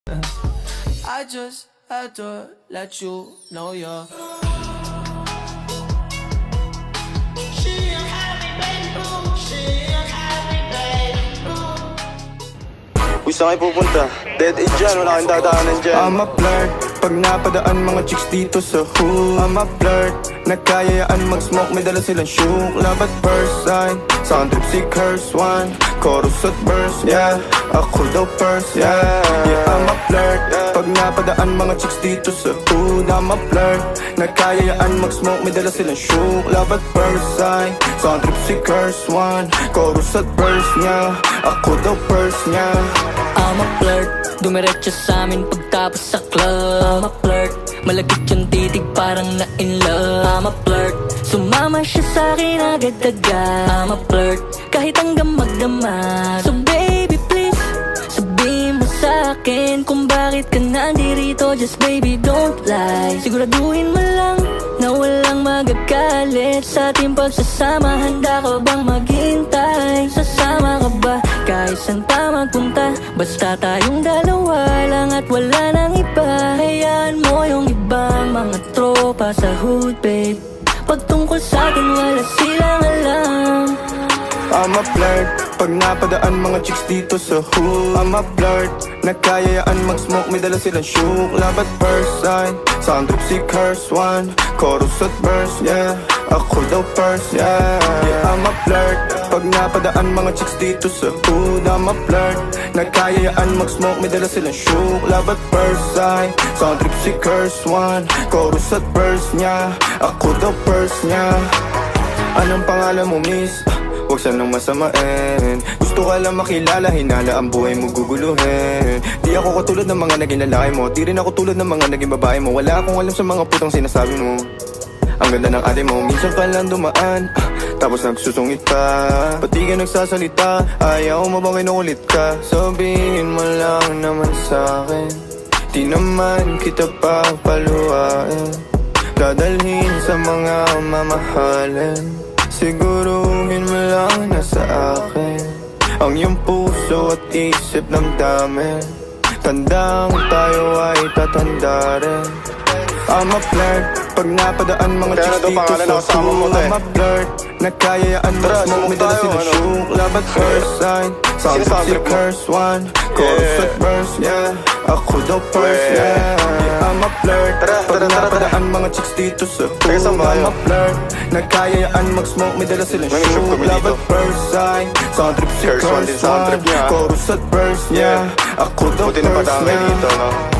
I just had to let you know you're Kung saan kayo pupunta? Dead end dyan, wala kang dadaanan dyan. I'm a flirt, pag napadaan mga chicks dito sa hood. I'm a flirt, nagkayayaan mag-smoke, may dala silang shook. Love at first sight, sound trip si curse one. Chorus at verse, yeah, ako daw first, yeah. Yeah, I'm a flirt, pag napadaan mga chicks dito sa hood. I'm a flirt, nagkayayaan mag-smoke, may dala silang shook. Love at first sight, sound trip si curse one. Chorus at verse, yeah, ako daw first, yeah. I'm a flirt, dumiretso sa amin pagtapos sa club. I'm a flirt, malagkit yung titig parang na in love. I'm a flirt, sumama siya sa akin agad-agad. I'm a flirt, kahit hanggang magdamag. So baby please, sabihin mo sa akin kung bakit ka nandirito. Just baby don't lie, siguraduhin mo lang na walang magagalit sa ating pagsasama. Handa ka bang maghintay? Sasama ka ba kahit saan pa magpunta? Basta tayong dalawa lang at wala nang iba. Hayaan mo yung ibang mga tropa sa hood, babe. Pagtungkol sa akin wala silang alam. I'm a flirt, pag napadaan mga chicks dito sa hood. I'm a flirt, nagkayayaan mag-smoke, may dala silang shook. Love at first sight, sound trip si curse one. Chorus at verse, yeah, ako daw first, yeah. Yeah, I'm a flirt, pag napadaan mga chicks dito sa hood. I'm a flirt, nagkayayaan mag-smoke, may dala silang shook. Love at first sight, sound trip si curse one. Chorus at verse, yeah, ako daw first, yeah. Anong pangalan mo, miss? Huwag sanang masamain. Gusto ka lang makilala, hinala ang buhay mo guguluhin. Di ako katulad ng mga naging lalaki mo, di rin ako tulad ng mga naging babae mo. Wala akong alam sa mga putang sinasabi mo. Ang ganda ng ate mo, minsan ka lang dumaan, tapos nagsusungit pa. Ba't di ka nagsasalita? Ayaw mo bang kinukulit ka? Sabihin mo lang naman sa'kin, di naman kita papaluhain. Dadalhin sa mga mamahalin. Siguruhin mo lang na sa akin ang iyong puso at isip damdamin. Tandang tayo ay tatanda rin. I'm a flirt, pag napadaan mga chicks dito sa hood. I'm a flirt, nagkayayaan mag-smoke, may dala silang shook. Love at first sight, sound si curse one. Chorus at verse, yeah, ako daw first, yeah. I'm a flirt, pag napadaan mga chicks dito sa hood. I'm a flirt, nagkayayaan mag-smoke, may dala silang shook. Love at first sight, sound trip si curse one. Chorus at verse, yeah, ako daw first, yeah.